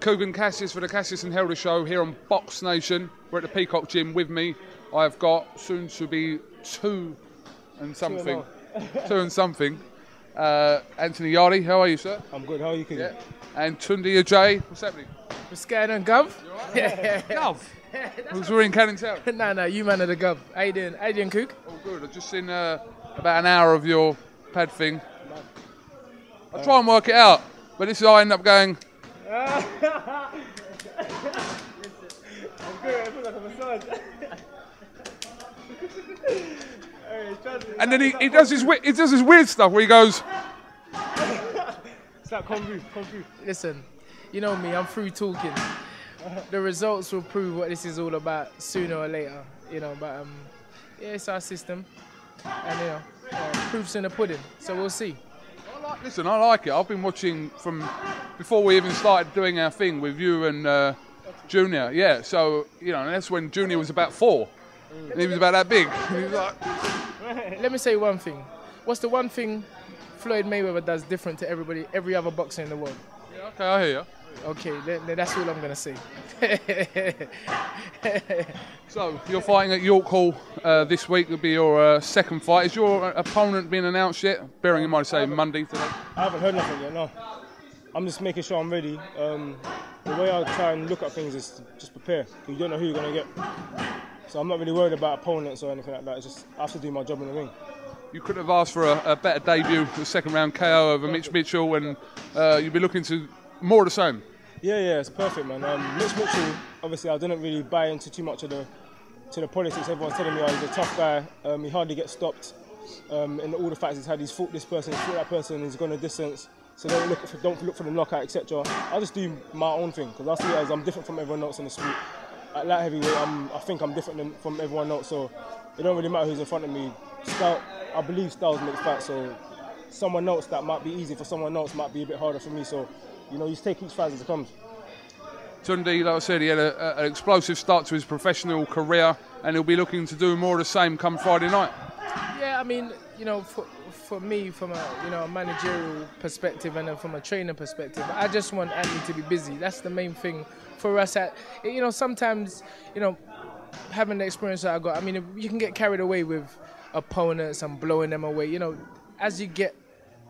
Kugan Cassius for the Cassius and Yarde show here on BoxNation. We're at the Peacock Gym. With me, I've got soon to be two and something. Anthony Yarde, how are you, sir? I'm good. How are you, Kugan? Yeah. And Tunde Ajayi, what's happening? We're scared and Gov. Right? Gov? Because we're in Canning Town. No, you man are the Gov. How you doing? How you doing, Cook? Oh, good. I've just seen about an hour of your pad thing. I try and work it out, but this is how I end up going. I'm good. I feel like I'm a son. And then he does his weird stuff where he goes. It's like Kung Fu. Listen, you know me, I'm through talking. The results will prove what this is all about sooner or later, you know, but yeah, it's our system, and proof's in the pudding, so we'll see. Listen, I like it. I've been watching from before we even started doing our thing with you and Junior, yeah, so, you know, and that's when Junior was about 4, and he was about that big, and he was like... Let me say one thing. What's the one thing Floyd Mayweather does different to every other boxer in the world? Yeah, okay, I hear you. Okay, that's all I'm going to say. So, you're fighting at York Hall this week. It'll be your second fight. Is your opponent being announced yet? Bearing in mind, say, Monday today? I haven't heard nothing yet, no. I'm just making sure I'm ready. The way I try and look at things is to just prepare. You don't know who you're going to get. So I'm not really worried about opponents or anything like that. It's just I have to do my job in the ring. You could have asked for a better debut, the second round KO over Mitch Mitchell, and you'd be looking to more of the same. Yeah, it's perfect, man. Mitch Mitchell, obviously, I didn't really buy into too much of the politics. Everyone's telling me, oh, he's a tough guy. He hardly gets stopped. In all the fights he's had, he's fought this person, he's fought that person, he's gone a distance. So don't look for the knockout, etc. I'll just do my own thing because I see it as I'm different from everyone else in the street. At light heavyweight, I think I'm different from everyone else. So it don't really matter who's in front of me. I believe styles make fights. So someone else that might be easy for someone else might be a bit harder for me. So you know, you take each fight as it comes. Tunde, like I said, he had an explosive start to his professional career, and he'll be looking to do more of the same come Friday night. Yeah, I mean, you know, for me, from a managerial perspective and then from a trainer perspective, I just want Anthony to be busy. That's the main thing for us. Sometimes, having the experience that I got, I mean, you can get carried away with opponents and blowing them away. You know, as you get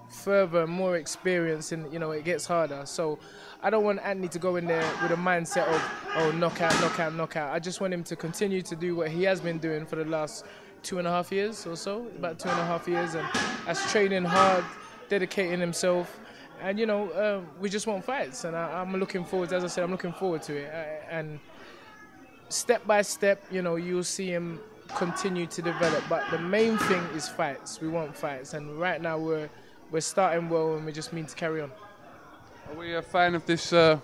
further, more experience, and it gets harder. So I don't want Anthony to go in there with a mindset of knockout. I just want him to continue to do what he has been doing for the last 2.5 years or so, about 2.5 years, and as training hard, dedicating himself, and we just want fights, and I'm looking forward. As I said, I'm looking forward to it, and step by step, you'll see him continue to develop. But the main thing is fights. We want fights, and right now we're starting well, and we just mean to carry on. Are we a fan of this? I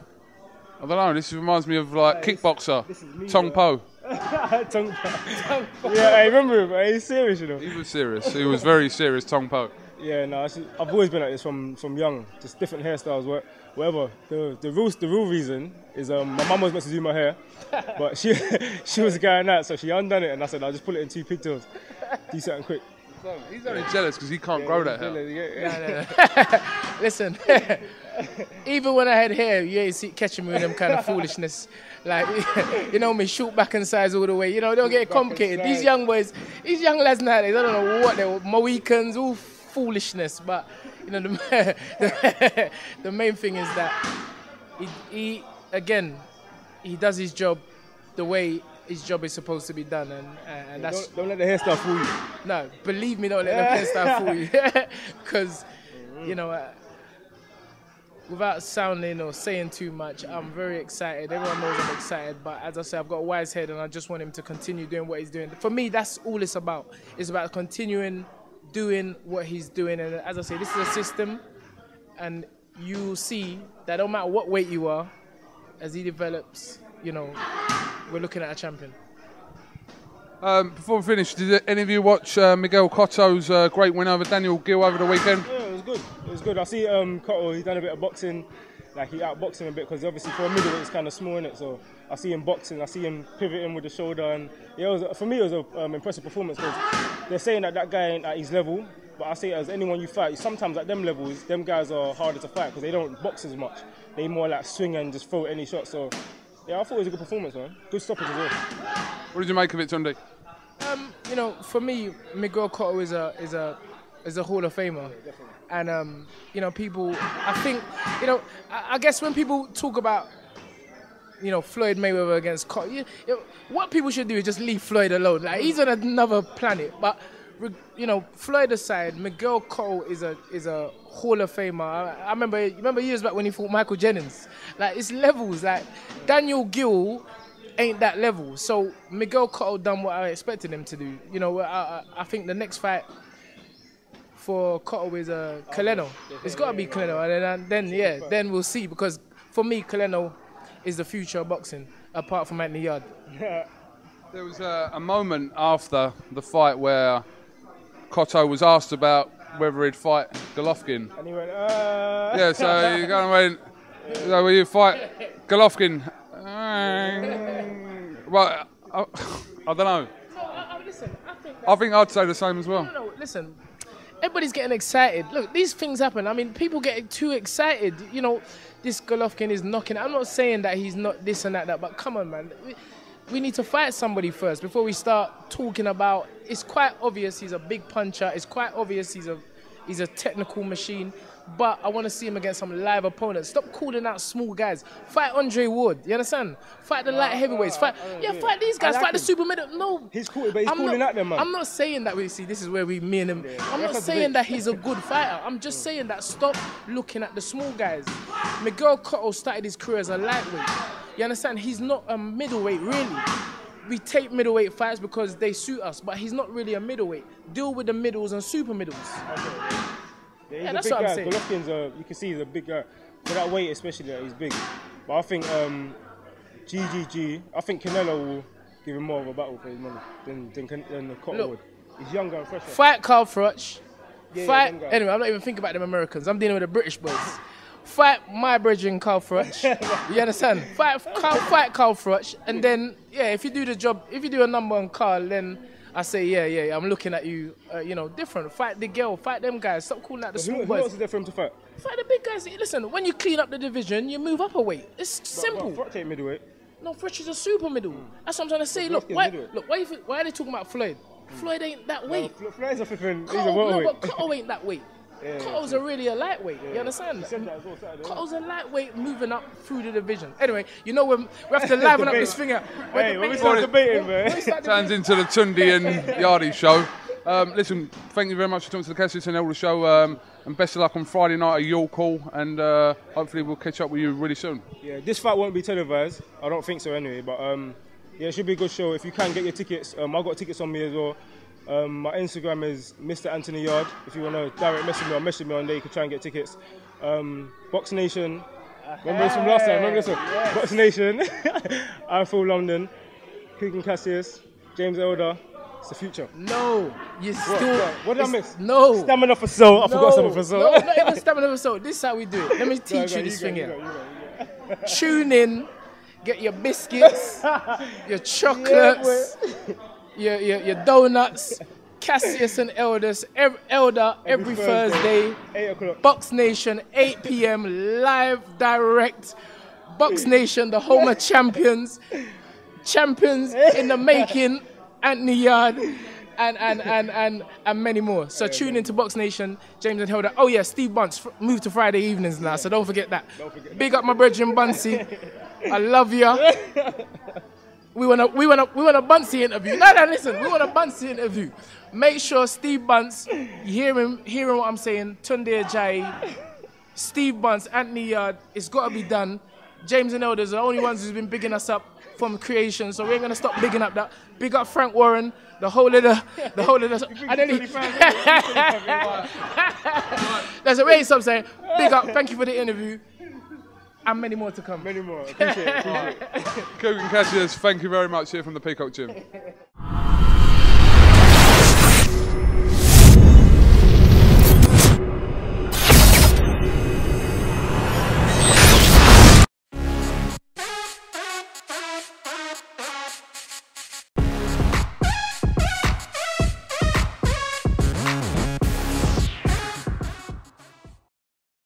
don't know. This reminds me of like kickboxer Tong Po. Tong Po. Yeah, I remember him. He's serious, He was serious. He was very serious, Tong Po. Yeah, no, I've always been like this from young. Just different hairstyles, whatever. The real reason is my mum was meant to do my hair, but she was a guy in that, so she undone it, and I said I'll just pull it in 2 pigtails, do something quick. He's only jealous because he can't grow that hair. No. Listen, even when I had hair, you ain't catching me with them kind of foolishness. Like, me, shoot back and size all the way. Don't get complicated. These young boys, these young lads nowadays, I don't know what they were, Mohicans, all foolishness. But, the main thing is that he does his job the way his job is supposed to be done, and that's... Don't let the hairstyle fool you. No, believe me, don't let the hairstyle fool you. Because, without sounding or saying too much, I'm very excited. Everyone knows I'm excited, but as I say, I've got a wise head, and I just want him to continue doing what he's doing. For me, that's all it's about. It's about continuing doing what he's doing, and as I say, this is a system, and you'll see that no matter what weight you are, as he develops, we're looking at a champion. Before we finish, did any of you watch Miguel Cotto's great win over Daniel Gill over the weekend? Yeah, it was good. It was good. I see Cotto, he's done a bit of boxing. Like, he outboxing a bit because obviously for a middleweight it's kind of small, innit? So I see him boxing, I see him pivoting with the shoulder, and yeah, for me it was an impressive performance because they're saying that guy ain't at his level, But I say as anyone you fight, sometimes at them levels, them guys are harder to fight because they don't box as much. They more like swing and just throw any shot. So yeah, I thought it was a good performance, man. Good stoppage as well. What did you make of it, Tunde? You know, for me, Miguel Cotto is a Hall of Famer. And, you know, people, I think, you know, I guess when people talk about, you know, Floyd Mayweather against Cotto, what people should do is just leave Floyd alone. Like, he's on another planet. But, you know, Floyd aside, Miguel Cotto is a Hall of Famer. I remember years back when he fought Michael Jennings. Like, it's levels. Like, Daniel Gill ain't that level. So, Miguel Cotto done what I expected him to do. You know, I think the next fight for Cotto is Kaleno. It's got to be Kaleno, and then we'll see. Because for me, Kaleno is the future of boxing, apart from Anthony Yarde. There was a moment after the fight where Cotto was asked about whether he'd fight Golovkin. And he went, Yeah, so you kind of went, so will you fight Golovkin? Well, I don't know. No, listen, I think I'd say the same as well. No, listen. Everybody's getting excited. Look, these things happen. I mean, people get too excited. You know, this Golovkin is knocking. I'm not saying that he's not this and that, but come on, man. We need to fight somebody first before we start talking about. It's quite obvious he's a big puncher. It's quite obvious he's a technical machine. But I want to see him against some live opponents. Stop calling out small guys. Fight Andre Ward. You understand? Fight the light heavyweights. Fight these guys. Fight the super middle. No, he's cool, but he's calling out them, man. I'm not saying that. See, this is where me and him. I'm not saying that he's a good fighter. I'm just saying that stop looking at the small guys. Miguel Cotto started his career as a lightweight. You understand? He's not a middleweight, really. We take middleweight fights because they suit us, but he's not really a middleweight. Deal with the middles and super middles. Okay. Yeah, that's what I'm saying. Golovkin's you can see he's a big guy. For that weight especially, he's big. But I think GGG, I think Canelo will give him more of a battle for his money than Cotto would. He's younger and fresher. Fight Carl Froch. Anyway, I'm not even thinking about them Americans. I'm dealing with the British boys. Fight my brethren Carl Froch. You understand? Fight Carl Froch. And then, yeah, if you do the job, if you do a number on Carl, then I say, yeah, I'm looking at you, you know, different. Fight the girl, fight them guys. Stop calling out the small boys. Who else is there for him to fight? Fight the big guys. Listen, when you clean up the division, you move up a weight. It's simple. Froch ain't middleweight. No, Froch is a super middle. That's what I'm trying to say. Look, why are they talking about Floyd? Floyd ain't that weight. Floyd's a flipping, he's a welterweight. No, but Cotto ain't that weight. Cotto's really a lightweight, you understand? Cotto's a lightweight moving up through the division. Anyway, you know we have to liven up this thing out. When we start debating, man. Turns into the Tunde and Yarde show. Listen, thank you very much for talking to the Cassius and Elder show, and best of luck on Friday night at York Hall, and hopefully we'll catch up with you really soon. Yeah, this fight won't be televised. I don't think so anyway, but yeah, it should be a good show. If you can get your tickets, I've got tickets on me as well. My Instagram is Mr. Anthony Yarde. If you want to direct message me or message me on there, you can try and get tickets. BoxNation. Remember this from last time? Remember this one? Yes. BoxNation. I'm full London. Kugan Cassius. James Elder. It's the future. No, you still. What did I miss? No. Stamina for soul. I forgot stamina for soul. No, not even stamina for soul. This is how we do it. Let me teach you this thing here. Tune in. Get your biscuits. Your chocolates. Your donuts, Cassius and Elder every Thursday, 8 o'clock. BoxNation, 8 p.m. live direct. BoxNation, the home of champions in the making, Anthony Yarde, and many more. So tune into BoxNation, James and Hilda. Oh yeah, Steve Bunce moved to Friday evenings now, so don't forget that. Big up my brethren Buncey. I love ya. We want a Buncey interview. No, listen. We want a Buncey interview. Make sure Steve Bunce, you hearing what I'm saying. Tunde Ajayi, Steve Bunce, Anthony Yarde. It's got to be done. James and Elders are the only ones who's been bigging us up from creation, so we ain't gonna stop bigging up that. Big up Frank Warren, the whole of the. That's a way of saying. Big up. Thank you for the interview. And many more to come. Many more. Appreciate it. Kugan Cassius, thank you very much here from the Peacock Gym.